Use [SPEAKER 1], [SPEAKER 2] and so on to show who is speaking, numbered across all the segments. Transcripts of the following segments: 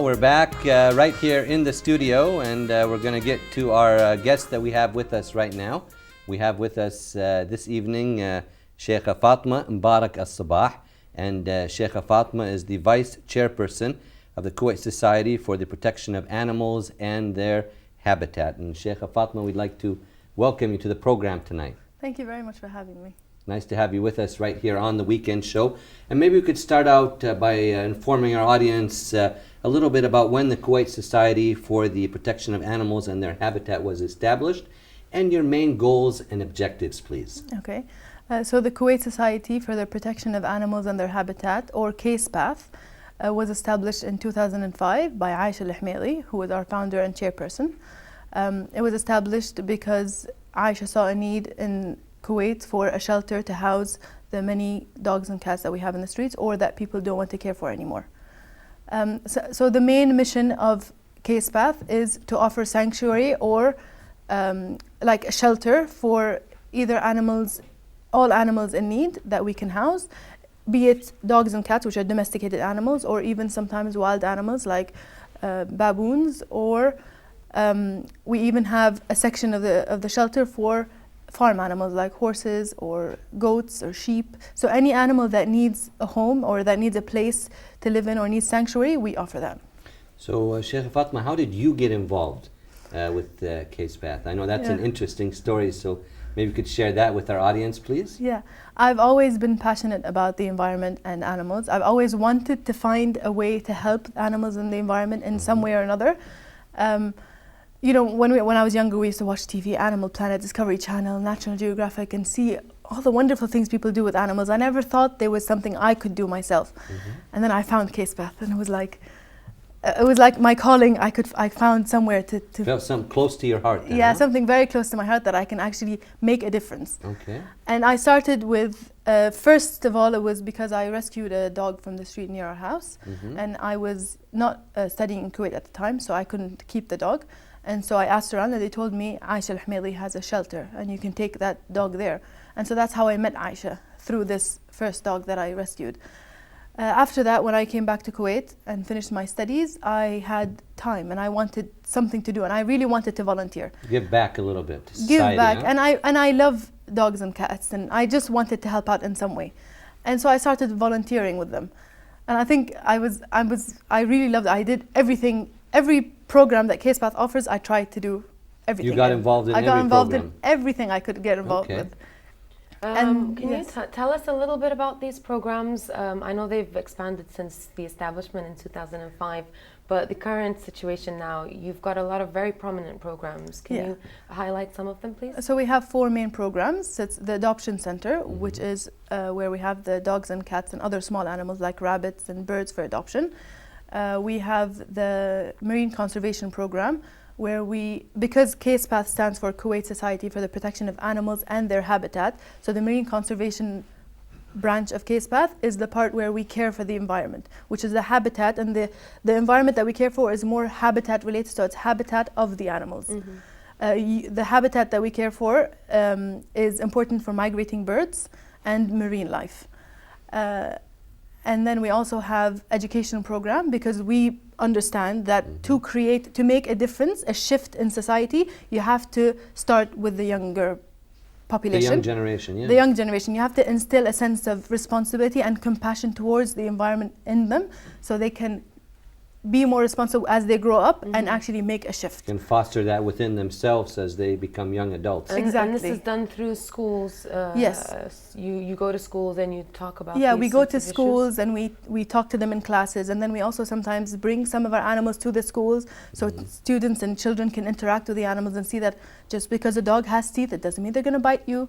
[SPEAKER 1] Well, we're back right here in the studio, and we're going to get to our guests that we have with us right now. We have with us this evening Sheikha Fatima Mbarak Al-Sabah, and Sheikha Fatima is the Vice Chairperson of the Kuwait Society for the Protection of Animals and Their Habitat. And Sheikha Fatima, we'd like to welcome you to the program tonight.
[SPEAKER 2] Thank you very much for having me.
[SPEAKER 1] Nice to have you with us right here on the weekend show. And maybe we could start out by informing our audience a little bit about when the Kuwait Society for the Protection of Animals and Their Habitat was established, and your main goals and objectives, please.
[SPEAKER 2] Okay. So the Kuwait Society for the Protection of Animals and Their Habitat, or KSPATH, was established in 2005 by Aisha Al-Hmaili, who was our founder and chairperson. It was established because Aisha saw a need in Kuwait for a shelter to house the many dogs and cats that we have in the streets or that people don't want to care for anymore. So the main mission of KSPATH is to offer sanctuary or like a shelter for either animals, all animals in need that we can house, be it dogs and cats, which are domesticated animals, or even sometimes wild animals like baboons, or we even have a section of the shelter for farm animals like horses or goats or sheep. So any animal that needs a home or that needs a place to live in or needs sanctuary, we offer that.
[SPEAKER 1] So Sheikh Fatima, how did you get involved with KSPATH? I know that's an interesting story, so maybe you could share that with our audience, please.
[SPEAKER 2] Yeah, I've always been passionate about the environment and animals. I've always wanted to find a way to help animals in the environment in some way or another. You know, when I was younger, we used to watch TV, Animal Planet, Discovery Channel, National Geographic, and see all the wonderful things people do with animals. I never thought there was something I could do myself. And then I found KSPATH, and it was like my calling. I found somewhere to
[SPEAKER 1] felt something close to your heart then,
[SPEAKER 2] yeah,
[SPEAKER 1] huh?
[SPEAKER 2] something very close to my heart that I can actually make a difference.
[SPEAKER 1] Okay.
[SPEAKER 2] And I started with, first of all, it was because I rescued a dog from the street near our house. And I was not studying in Kuwait at the time, so I couldn't keep the dog. And so I asked around, and they told me Aisha Al-Hmaili has a shelter and you can take that dog there. And so that's how I met Aisha, through this first dog that I rescued. After that, when I came back to Kuwait and finished my studies, I had time and I wanted something to do, and I really wanted to volunteer.
[SPEAKER 1] Give back a little bit to society.
[SPEAKER 2] Give back,
[SPEAKER 1] huh?
[SPEAKER 2] and I love dogs and cats, and I just wanted to help out in some way. And so I started volunteering with them. And I think I really loved it. I did everything, every program that KSPATH offers, I tried to do everything.
[SPEAKER 1] You got involved in every program?
[SPEAKER 2] I got involved in everything I could get involved with.
[SPEAKER 3] Can you tell us a little bit about these programs? I know they've expanded since the establishment in 2005, but the current situation now, you've got a lot of very prominent programs. Can you highlight some of them, please?
[SPEAKER 2] So we have 4 main programs. It's the Adoption Center, which is where we have the dogs and cats and other small animals like rabbits and birds for adoption. We have the Marine Conservation Program, where because KSPATH stands for Kuwait Society for the Protection of Animals and Their Habitat, so the Marine Conservation branch of KSPATH is the part where we care for the environment, which is the habitat, and the environment that we care for is more habitat related, so it's habitat of the animals. The habitat that we care for is important for migrating birds and marine life. And then we also have education program, because we understand that to make a difference, a shift in society, you have to start with the younger population.
[SPEAKER 1] The young generation, yeah.
[SPEAKER 2] The young generation. You have to instill a sense of responsibility and compassion towards the environment in them, so they can be more responsible as they grow up and actually make a shift.
[SPEAKER 1] And foster that within themselves as they become young adults.
[SPEAKER 2] Exactly.
[SPEAKER 3] And this is done through schools.
[SPEAKER 2] Yes.
[SPEAKER 3] You go to schools and you talk about
[SPEAKER 2] we go to schools and we talk to them in classes, and then we also sometimes bring some of our animals to the schools, so students and children can interact with the animals and see that just because a dog has teeth, it doesn't mean they're going to bite you.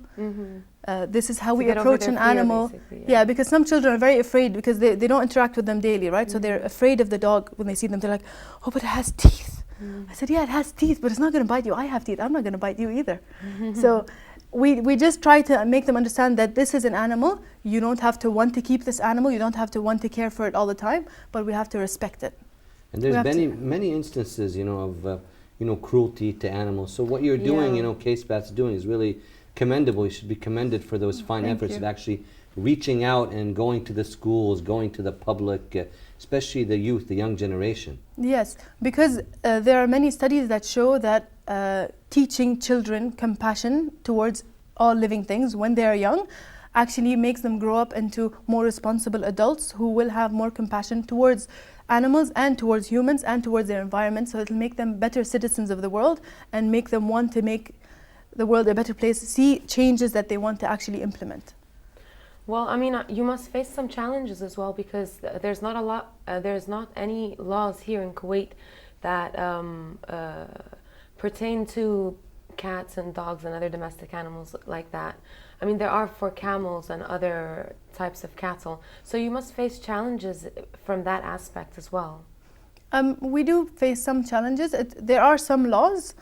[SPEAKER 2] This is how we approach an animal. Yeah, because some children are very afraid because they don't interact with them daily, right? So they're afraid of the dog when they see them. They're like, oh, but it has teeth. I said, yeah, it has teeth, but it's not going to bite you. I have teeth. I'm not going to bite you either. So we just try to make them understand that this is an animal. You don't have to want to keep this animal. You don't have to want to care for it all the time, but we have to respect it.
[SPEAKER 1] And there's many instances, of cruelty to animals. So what you're doing, KSPATH's doing is really commendable. You should be commended for those fine efforts of actually reaching out and going to the schools, going to the public, especially the youth, the young generation?
[SPEAKER 2] Yes, because there are many studies that show that teaching children compassion towards all living things when they are young actually makes them grow up into more responsible adults who will have more compassion towards animals and towards humans and towards their environment. So it'll make them better citizens of the world and make them want to make the world a better place, see changes that they want to actually implement.
[SPEAKER 3] Well, I mean, you must face some challenges as well, because there's not any laws here in Kuwait that pertain to cats and dogs and other domestic animals like that. I mean, there are for camels and other types of cattle. So you must face challenges from that aspect as well.
[SPEAKER 2] We do face some challenges. There are some laws,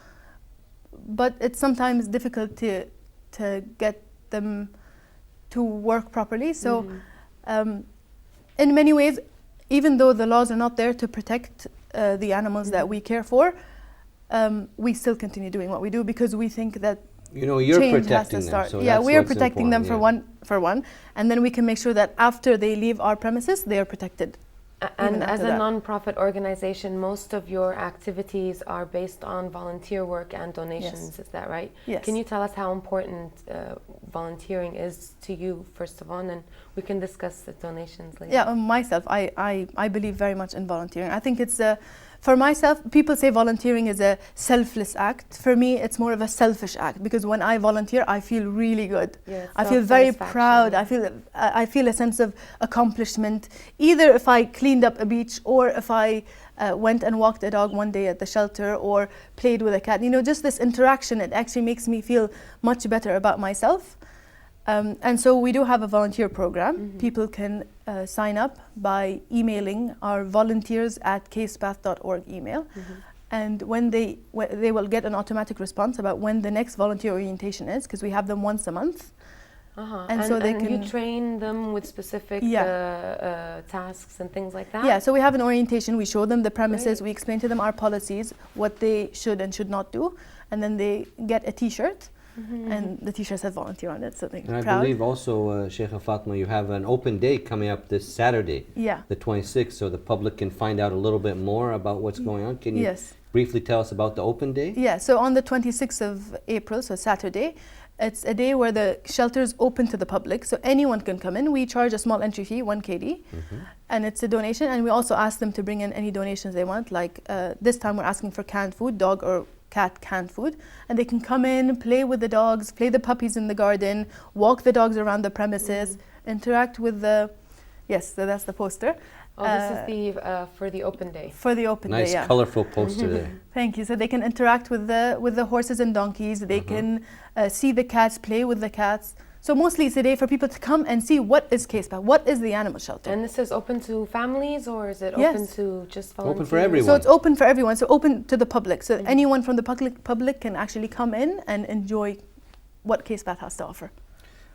[SPEAKER 2] but it's sometimes difficult to get them to work properly. So in many ways, even though the laws are not there to protect the animals that we care for, we still continue doing what we do because we think that
[SPEAKER 1] you're
[SPEAKER 2] change
[SPEAKER 1] protecting
[SPEAKER 2] has to start.
[SPEAKER 1] them. So
[SPEAKER 2] yeah,
[SPEAKER 1] that's
[SPEAKER 2] we are
[SPEAKER 1] what's
[SPEAKER 2] protecting them
[SPEAKER 1] important,
[SPEAKER 2] for one, and then we can make sure that after they leave our premises, they are protected.
[SPEAKER 3] And as a non-profit organization, most of your activities are based on volunteer work and donations,
[SPEAKER 2] Yes.
[SPEAKER 3] is that right?
[SPEAKER 2] Yes.
[SPEAKER 3] Can you tell us how important volunteering is to you, first of all, and we can discuss the donations later.
[SPEAKER 2] Yeah, myself, I believe very much in volunteering. I think it's for myself, people say volunteering is a selfless act. For me, it's more of a selfish act because when I volunteer, I feel really good.
[SPEAKER 3] Yeah,
[SPEAKER 2] I feel very proud. I feel a sense of accomplishment. Either if I cleaned up a beach or if I went and walked a dog one day at the shelter or played with a cat. Just this interaction, it actually makes me feel much better about myself. And so we do have a volunteer program. People can sign up by emailing our volunteers@casepath.org email. And when they will get an automatic response about when the next volunteer orientation is, because we have them once a month.
[SPEAKER 3] And so they can. You train them with specific tasks and things like that?
[SPEAKER 2] Yeah, so we have an orientation. We show them the premises. We explain to them our policies, what they should and should not do. And then they get a T-shirt. And the T-shirt says volunteer on it, so they're proud.
[SPEAKER 1] And I believe also, Sheikha Fatima, you have an open day coming up this Saturday, the 26th, so the public can find out a little bit more about what's going on. Can you briefly tell us about the open day?
[SPEAKER 2] Yeah, so on the 26th of April, so Saturday, it's a day where the shelter is open to the public, so anyone can come in. We charge a small entry fee, 1 KD, and it's a donation, and we also ask them to bring in any donations they want, like this time we're asking for canned food, dog or cat canned food, and they can come in, play with the dogs, play the puppies in the garden, walk the dogs around the premises, interact with the, so that's the poster.
[SPEAKER 3] Oh, this is the for the open day.
[SPEAKER 2] For the open day,
[SPEAKER 1] Nice colorful poster there.
[SPEAKER 2] Thank you. So they can interact with the horses and donkeys. They can see the cats, play with the cats. So mostly it's a day for people to come and see what is CasePath, what is the animal shelter.
[SPEAKER 3] And this is open to families or is it open to just volunteers?
[SPEAKER 1] Open for everyone.
[SPEAKER 2] So it's open for everyone, so open to the public. So anyone from the public can actually come in and enjoy what CasePath has to offer.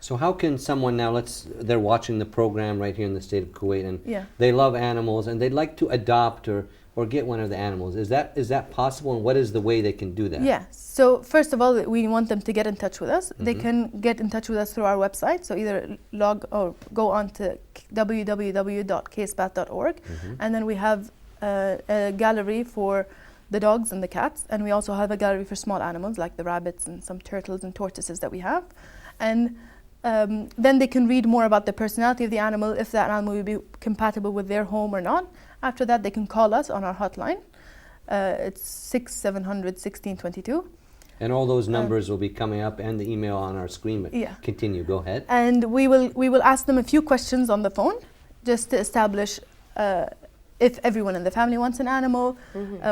[SPEAKER 1] So how can someone now, they're watching the program right here in the state of Kuwait and they love animals and they'd like to adopt or get one of the animals. Is that possible, and what is the way they can do that?
[SPEAKER 2] Yeah, so first of all, we want them to get in touch with us. They can get in touch with us through our website, so either log or go on to www.casepath.org, and then we have a gallery for the dogs and the cats, and we also have a gallery for small animals like the rabbits and some turtles and tortoises that we have. And then they can read more about the personality of the animal, if that animal will be compatible with their home or not. After that, they can call us on our hotline. It's 6700-1622.
[SPEAKER 1] And all those numbers will be coming up and the email on our screen. But continue, go ahead.
[SPEAKER 2] And we will ask them a few questions on the phone just to establish if everyone in the family wants an animal,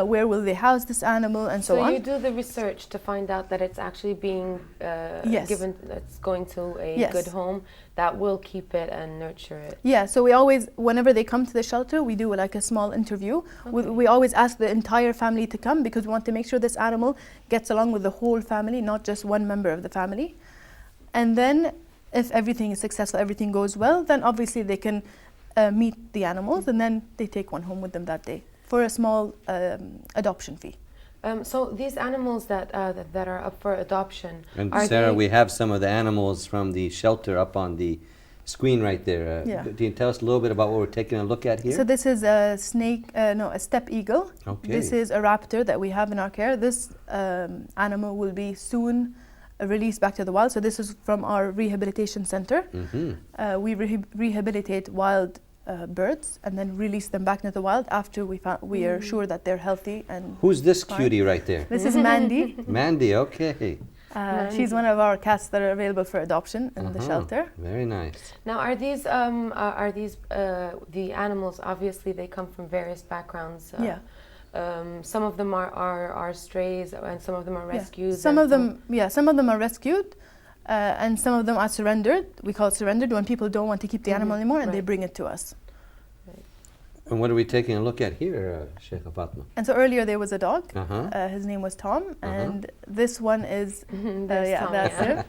[SPEAKER 2] where will they house this animal, and so on.
[SPEAKER 3] So you do the research to find out that it's actually being given, it's going to a good home that will keep it and nurture it.
[SPEAKER 2] Yeah, so we always, whenever they come to the shelter, we do like a small interview. We always ask the entire family to come because we want to make sure this animal gets along with the whole family, not just one member of the family. And then if everything is successful, everything goes well, then obviously they can meet the animals, and then they take one home with them that day for a small adoption fee.
[SPEAKER 3] So these animals that are up for adoption,
[SPEAKER 1] and Sarah, we have some of the animals from the shelter up on the screen right there.
[SPEAKER 2] Yeah.
[SPEAKER 1] Can you tell us a little bit about what we're taking a look at here?
[SPEAKER 2] So this is a a steppe eagle.
[SPEAKER 1] Okay.
[SPEAKER 2] This is a raptor that we have in our care. This animal will be soon released back to the wild. So this is from our rehabilitation center. We rehabilitate wild birds and then release them back into the wild after we are sure that they're healthy and
[SPEAKER 1] Who's this
[SPEAKER 2] fine.
[SPEAKER 1] cutie right there?
[SPEAKER 2] This is Mandy.
[SPEAKER 1] Mandy, okay.
[SPEAKER 2] She's one of our cats that are available for adoption in the shelter.
[SPEAKER 1] Very nice.
[SPEAKER 3] Now, are these the animals? Obviously, they come from various backgrounds.
[SPEAKER 2] Yeah.
[SPEAKER 3] Some of them are strays, and some of them are rescued.
[SPEAKER 2] Some of them are rescued, and some of them are surrendered. We call it surrendered when people don't want to keep the animal anymore, and they bring it to us.
[SPEAKER 1] And what are we taking a look at here, Sheikha Fatima?
[SPEAKER 2] And so earlier there was a dog. His name was Tom, and this one is
[SPEAKER 3] Tom,
[SPEAKER 2] that's him.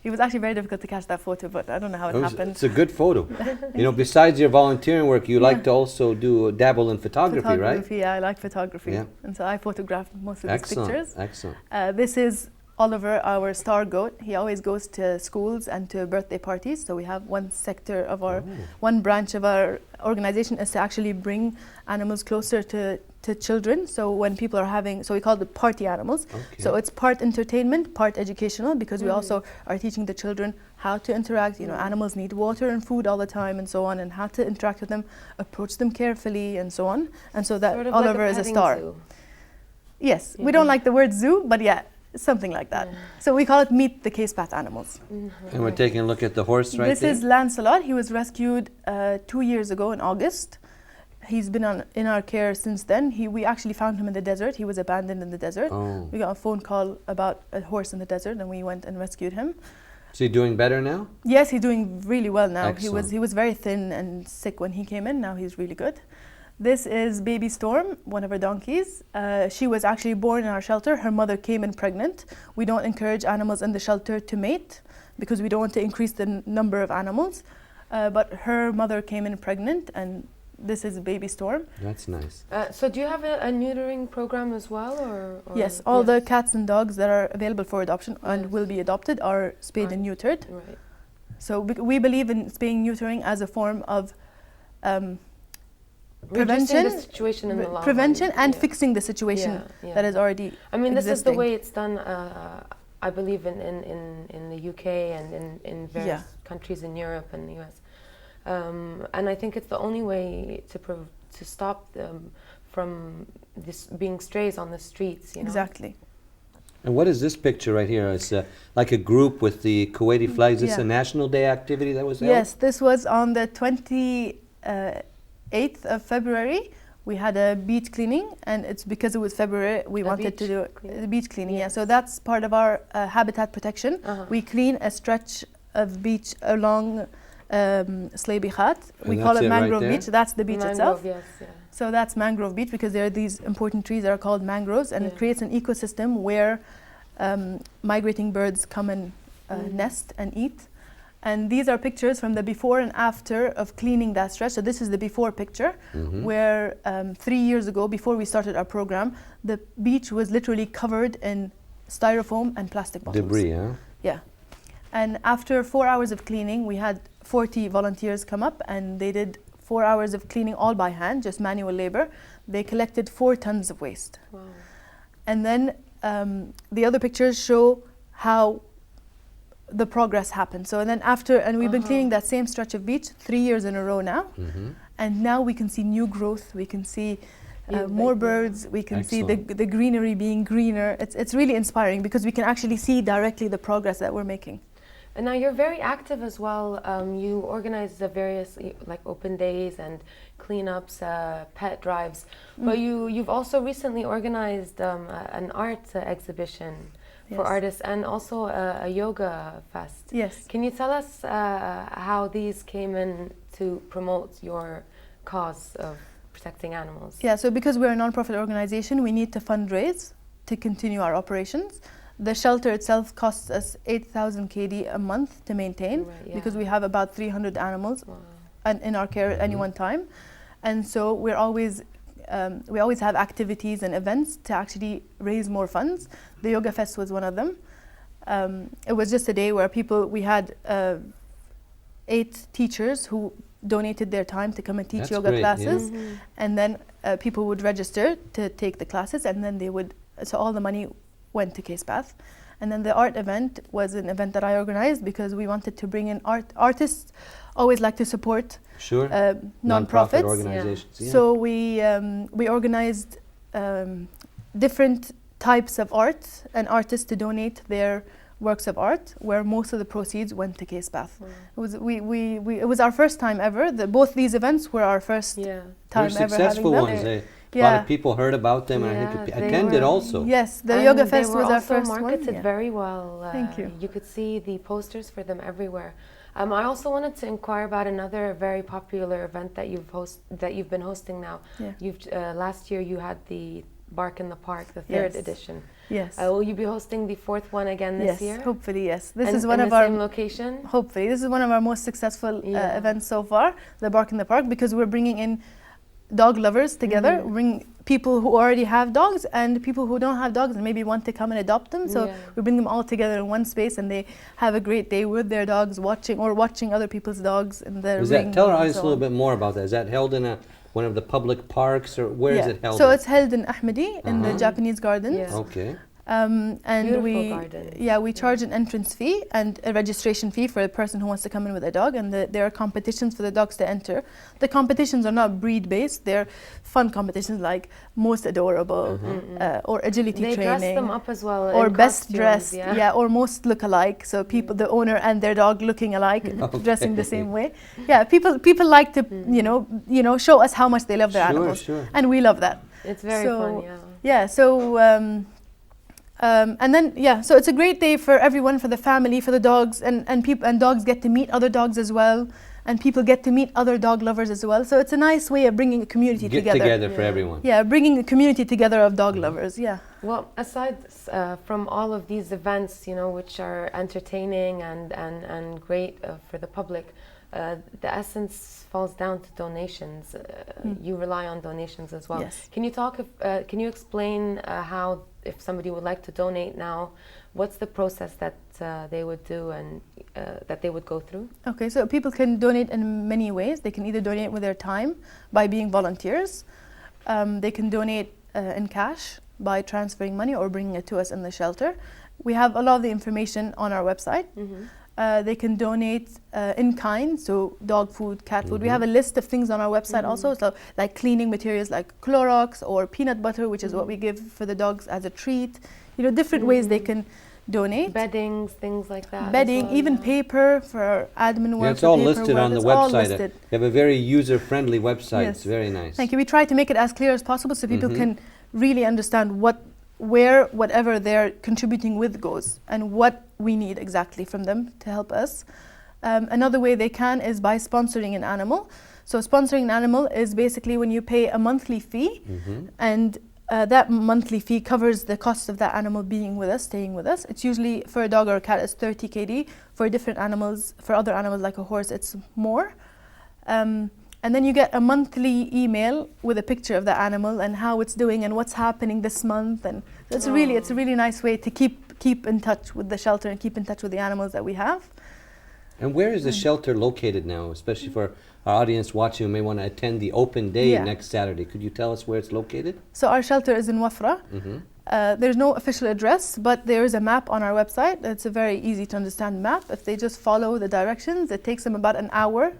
[SPEAKER 2] He was actually very difficult to catch that photo, but I don't know how it happened.
[SPEAKER 1] It's a good photo. You know, besides your volunteering work, you like to also dabble in photography, right?
[SPEAKER 2] Yeah, I like photography.
[SPEAKER 1] Yeah.
[SPEAKER 2] And so I photographed most of these pictures.
[SPEAKER 1] Excellent.
[SPEAKER 2] This is Oliver, our star goat. He always goes to schools and to birthday parties. So we have one sector of our, one branch of our organization is to actually bring animals closer to children. So when people are having, so we call it party animals.
[SPEAKER 1] Okay.
[SPEAKER 2] So it's part entertainment, part educational, because we also are teaching the children how to interact. You know, animals need water and food all the time and so on, and how to interact with them, approach them carefully and so on. And so that
[SPEAKER 3] sort of
[SPEAKER 2] Oliver
[SPEAKER 3] like
[SPEAKER 2] is a star.
[SPEAKER 3] Zoo.
[SPEAKER 2] Yes, we don't like the word zoo, but yeah, something like that. So we call it meet the case path animals.
[SPEAKER 1] And we're taking a look at the horse right
[SPEAKER 2] This
[SPEAKER 1] there.
[SPEAKER 2] is Lancelot. He was rescued 2 years ago in August. He's been in our care since then. We actually found him in the desert. He was abandoned in the desert.
[SPEAKER 1] Oh.
[SPEAKER 2] We got a phone call about a horse in the desert, and we went and rescued him.
[SPEAKER 1] Is he doing better now?
[SPEAKER 2] Yes, he's doing really well now.
[SPEAKER 1] Excellent.
[SPEAKER 2] He was very thin and sick when he came in. Now he's really good. This is Baby Storm, one of our donkeys. She was actually born in our shelter. Her mother came in pregnant. We don't encourage animals in the shelter to mate because we don't want to increase the number of animals. But her mother came in pregnant, and this is Baby Storm.
[SPEAKER 1] That's nice.
[SPEAKER 3] So do you have a neutering program as well? Or
[SPEAKER 2] Yes, all the cats and dogs that are available for adoption and will be adopted are spayed and neutered.
[SPEAKER 3] Right.
[SPEAKER 2] So we believe in spaying and neutering as a form of
[SPEAKER 3] prevention, the situation in the long
[SPEAKER 2] prevention
[SPEAKER 3] run.
[SPEAKER 2] and fixing the situation that is already
[SPEAKER 3] I mean, this is the
[SPEAKER 2] existing.
[SPEAKER 3] way it's done, I believe, in the UK and in various countries in Europe and the US. And I think it's the only way to stop them from this being strays on the streets. You know?
[SPEAKER 2] Exactly.
[SPEAKER 1] And what is this picture right here? It's like a group with the Kuwaiti flags. Is this a National Day activity that was held?
[SPEAKER 2] Yes, this was on the 28th of February. We had a beach cleaning, and it's because it was February, we wanted to do the beach cleaning. Yeah, so that's part of our habitat protection. We clean a stretch of beach along Slaby Khat. We call it Mangrove Beach. That's the beach itself.
[SPEAKER 3] Yes,
[SPEAKER 2] So that's Mangrove Beach because there are these important trees that are called mangroves, and it creates an ecosystem where migrating birds come and nest and eat. And these are pictures from the before and after of cleaning that stretch. So this is the before picture, where 3 years ago, before we started our program, the beach was literally covered in styrofoam and plastic bottles.
[SPEAKER 1] Debris, huh?
[SPEAKER 2] Yeah. And after 4 hours of cleaning, we had 40 volunteers come up, and they did 4 hours of cleaning all by hand, just manual labor. They collected 4 tons of waste.
[SPEAKER 3] Wow.
[SPEAKER 2] And then the other pictures show how the progress happened. So and then after, and we've been cleaning that same stretch of beach 3 years in a row now. And now we can see new growth. We can see more birds. We can see the greenery being greener. It's really inspiring because we can actually see directly the progress that we're making.
[SPEAKER 3] And now you're very active as well. You organize the various like open days and cleanups, pet drives. But you've also recently organized an art exhibition for artists and also a yoga fest.
[SPEAKER 2] Yes.
[SPEAKER 3] Can you tell us how these came in to promote your cause of protecting animals?
[SPEAKER 2] Yeah, so because we're a non-profit organization, we need to fundraise to continue our operations. The shelter itself costs us 8,000 KD a month to maintain because we have about 300 animals in our care at any one time. And so we always have activities and events to actually raise more funds. The Yoga Fest was one of them. It was just a day where we had 8 teachers who donated their time to come and teach
[SPEAKER 1] That's
[SPEAKER 2] yoga
[SPEAKER 1] great,
[SPEAKER 2] classes.
[SPEAKER 1] yeah.
[SPEAKER 2] And then people would register to take the classes, and then they would, so all the money went to Case Path. And then the art event was an event that I organized because we wanted to bring in artists always like to support
[SPEAKER 1] Sure.
[SPEAKER 2] non-profits.
[SPEAKER 1] Organizations. Yeah.
[SPEAKER 2] So we organized different types of art and artists to donate their works of art, where most of the proceeds went to Case Path. It was our first time ever. Both these events were our first time
[SPEAKER 1] Very
[SPEAKER 2] ever
[SPEAKER 1] successful
[SPEAKER 2] having
[SPEAKER 1] ones.
[SPEAKER 2] them.
[SPEAKER 1] A lot of people heard about them, and I think attended also.
[SPEAKER 2] Yes, the Yoga Fest was our first one.
[SPEAKER 3] They were also marketed very well.
[SPEAKER 2] Thank you.
[SPEAKER 3] You could see the posters for them everywhere. I also wanted to inquire about another very popular event that you've been hosting now.
[SPEAKER 2] Yeah.
[SPEAKER 3] Last year you had the Bark in the Park, the third edition.
[SPEAKER 2] Yes.
[SPEAKER 3] Will you be hosting the 4th one again this year?
[SPEAKER 2] Yes, hopefully, yes. This
[SPEAKER 3] and
[SPEAKER 2] is one
[SPEAKER 3] in
[SPEAKER 2] of
[SPEAKER 3] the
[SPEAKER 2] our
[SPEAKER 3] same location.
[SPEAKER 2] Hopefully, this is one of our most successful events so far, the Bark in the Park, because we're bringing in dog lovers together, bring people who already have dogs and people who don't have dogs and maybe want to come and adopt them. So we bring them all together in one space, and they have a great day with their dogs, watching other people's dogs in the ring.
[SPEAKER 1] Tell our audience a little bit more about that. Is that held in one of the public parks, or where is it held?
[SPEAKER 2] So it's held in Ahmadi in the Japanese gardens.
[SPEAKER 3] Yeah.
[SPEAKER 1] Okay.
[SPEAKER 3] Beautiful
[SPEAKER 2] we
[SPEAKER 3] gardens.
[SPEAKER 2] We charge an entrance fee and a registration fee for a person who wants to come in with a dog, and there are competitions for the dogs to enter. The competitions are not breed based, they're fun competitions like most adorable or agility
[SPEAKER 3] they
[SPEAKER 2] training.
[SPEAKER 3] They dress them up as well,
[SPEAKER 2] or best
[SPEAKER 3] costumes,
[SPEAKER 2] dressed, or most look alike, so people, the owner and their dog looking alike, dressing the same way. People like to show us how much they love their animals, and we love that.
[SPEAKER 3] It's very fun.
[SPEAKER 2] And then so it's a great day for everyone, for the family, for the dogs, and people, and dogs get to meet other dogs as well, and people get to meet other dog lovers as well. So it's a nice way of bringing a community together.
[SPEAKER 1] Get together for everyone.
[SPEAKER 2] Yeah, bringing a community together of dog lovers. Yeah.
[SPEAKER 3] Well, aside from all of these events, which are entertaining and great for the public, the essence falls down to donations. You rely on donations as well.
[SPEAKER 2] Yes.
[SPEAKER 3] Can you explain how, if somebody would like to donate now, what's the process that they would do and that they would go through? Okay,
[SPEAKER 2] so people can donate in many ways. They can either donate with their time by being volunteers. They can donate in cash by transferring money or bringing it to us in the shelter. We have a lot of the information on our website. They can donate in kind, so dog food, cat food. We have a list of things on our website also, so like cleaning materials like Clorox or peanut butter, which is what we give for the dogs as a treat. Different ways they can donate.
[SPEAKER 3] Beddings, things like that.
[SPEAKER 2] Bedding, even paper for admin work.
[SPEAKER 1] Yeah, it's all listed on the website. You have a very user-friendly website.
[SPEAKER 2] Yes.
[SPEAKER 1] It's very nice.
[SPEAKER 2] Thank you. We try to make it as clear as possible so people can really understand where whatever they're contributing with goes and what we need exactly from them to help us. Another way they can is by sponsoring an animal. So sponsoring an animal is basically when you pay a monthly fee, and that monthly fee covers the cost of that animal being with us, staying with us. It's usually for a dog or a cat, it's 30 KD. For different animals, for other animals like a horse, it's more. And then you get a monthly email with a picture of the animal and how it's doing and what's happening this month. And it's a really nice way to keep in touch with the shelter and keep in touch with the animals that we have.
[SPEAKER 1] And where is the shelter located now, especially for our audience watching who may want to attend the open day next Saturday? Could you tell us where it's located?
[SPEAKER 2] So our shelter is in Wafra. There's no official address, but there is a map on our website. It's a very easy to understand map. If they just follow the directions, it takes them about an hour's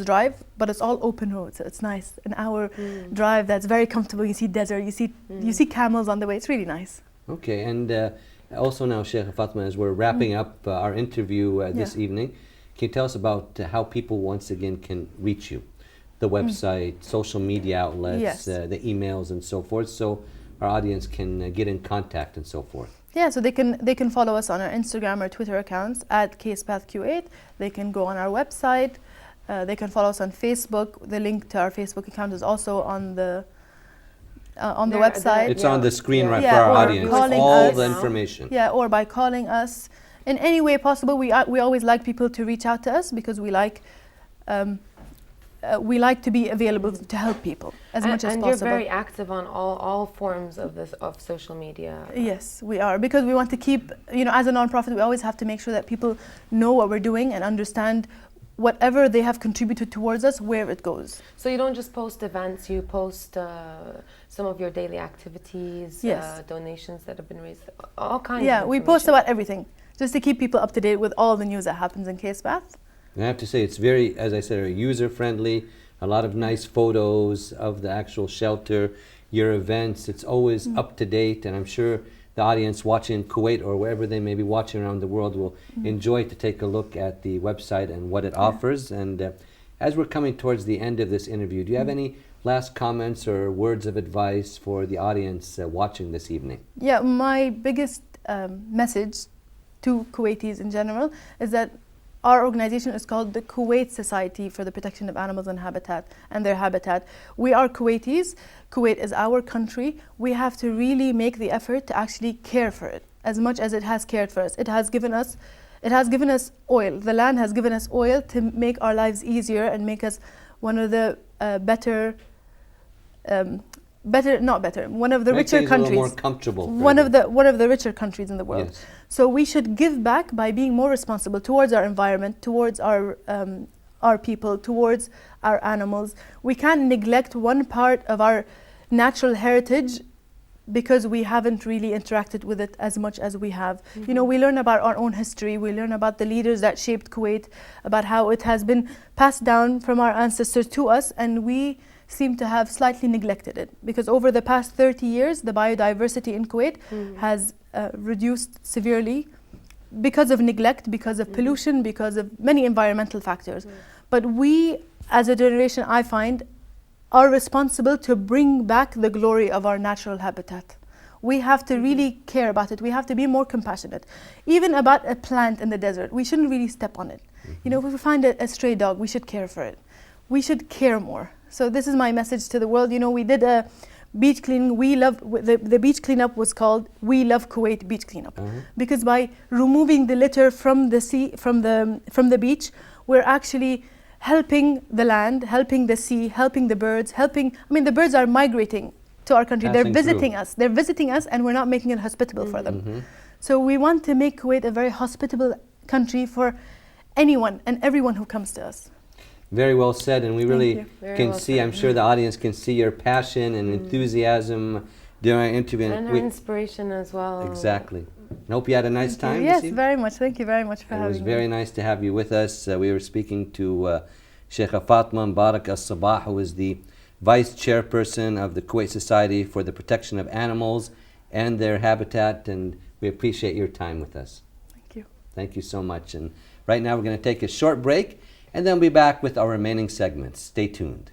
[SPEAKER 2] drive, but it's all open roads, so it's nice. An hour drive that's very comfortable. You see desert, you see camels on the way. It's really nice.
[SPEAKER 1] Okay, and also now, Sheikha Fatima, as we're wrapping up our interview this evening, can you tell us about how people once again can reach you? The website, social media outlets, the emails and so forth, so our audience can get in contact and so forth.
[SPEAKER 2] Yeah, so they can follow us on our Instagram or Twitter accounts at CasePathQ8. They can go on our website. They can follow us on Facebook. The link to our Facebook account is also on the website.
[SPEAKER 1] It's on the screen for our audience. All the information.
[SPEAKER 2] Yeah, or by calling us in any way possible. We always like people to reach out to us because we like to be available to help people as much as possible.
[SPEAKER 3] And you're very active on all forms of social media.
[SPEAKER 2] Yes, we are, because we want to keep, as a nonprofit, we always have to make sure that people know what we're doing and understand whatever they have contributed towards us, where it goes.
[SPEAKER 3] So you don't just post events, you post some of your daily activities,
[SPEAKER 2] Yes.
[SPEAKER 3] donations that have been raised, all kinds of
[SPEAKER 2] Yeah, we post
[SPEAKER 3] information.
[SPEAKER 2] about everything, just to keep people up to date with all the news that happens in Case Bath.
[SPEAKER 1] I have to say, it's very, as I said, user-friendly, a lot of nice photos of the actual shelter, your events. It's always up to date, and I'm sure the audience watching in Kuwait or wherever they may be watching around the world will enjoy to take a look at the website and what it offers. And as we're coming towards the end of this interview, do you have any last comments or words of advice for the audience watching this evening?
[SPEAKER 2] Yeah, my biggest message to Kuwaitis in general is that our organization is called the Kuwait Society for the Protection of Animals and their Habitat. We are Kuwaitis. Kuwait is our country. We have to really make the effort to actually care for it as much as it has cared for us. It has given us oil. The land has given us oil to make our lives easier and make us one of the one of the richer countries.
[SPEAKER 1] More comfortable.
[SPEAKER 2] One of the richer countries in the world.
[SPEAKER 1] Yes.
[SPEAKER 2] So we should give back by being more responsible towards our environment, towards our people, towards our animals. We can't neglect one part of our natural heritage because we haven't really interacted with it as much as we have. You know, we learn about our own history, we learn about the leaders that shaped Kuwait, about how it has been passed down from our ancestors to us, and we seem to have slightly neglected it, because over the past 30 years the biodiversity in Kuwait has reduced severely because of neglect, because of pollution, because of many environmental factors. But we as a generation, I find, are responsible to bring back the glory of our natural habitat. We have to really care about it. We have to be more compassionate. Even about a plant in the desert, we shouldn't really step on it. You know, if we find a stray dog, we should care for it. We should care more. So this is my message to the world. You know, we did a beach cleaning. The beach cleanup was called We Love Kuwait Beach Cleanup, because by removing the litter from the sea, from the beach, we're actually helping the land, helping the sea, helping the birds, the birds are migrating to our country. They're visiting us, and we're not making it hospitable for them. So we want to make Kuwait a very hospitable country for anyone and everyone who comes to us.
[SPEAKER 1] Very well said, and we really can
[SPEAKER 3] well
[SPEAKER 1] see,
[SPEAKER 3] said.
[SPEAKER 1] I'm sure the audience can see your passion and enthusiasm during our interview.
[SPEAKER 3] And her inspiration as well.
[SPEAKER 1] Exactly. I hope you had a nice time
[SPEAKER 2] Yes,
[SPEAKER 1] this evening.
[SPEAKER 2] very much. Thank you very much for having me.
[SPEAKER 1] It was very nice to have you with us. We were speaking to Sheikha Fatima Mbarak Al-Sabah, who is the Vice Chairperson of the Kuwait Society for the Protection of Animals and their Habitat, and we appreciate your time with us.
[SPEAKER 2] Thank you.
[SPEAKER 1] Thank you so much. And right now we're going to take a short break, and then we'll be back with our remaining segments. Stay tuned.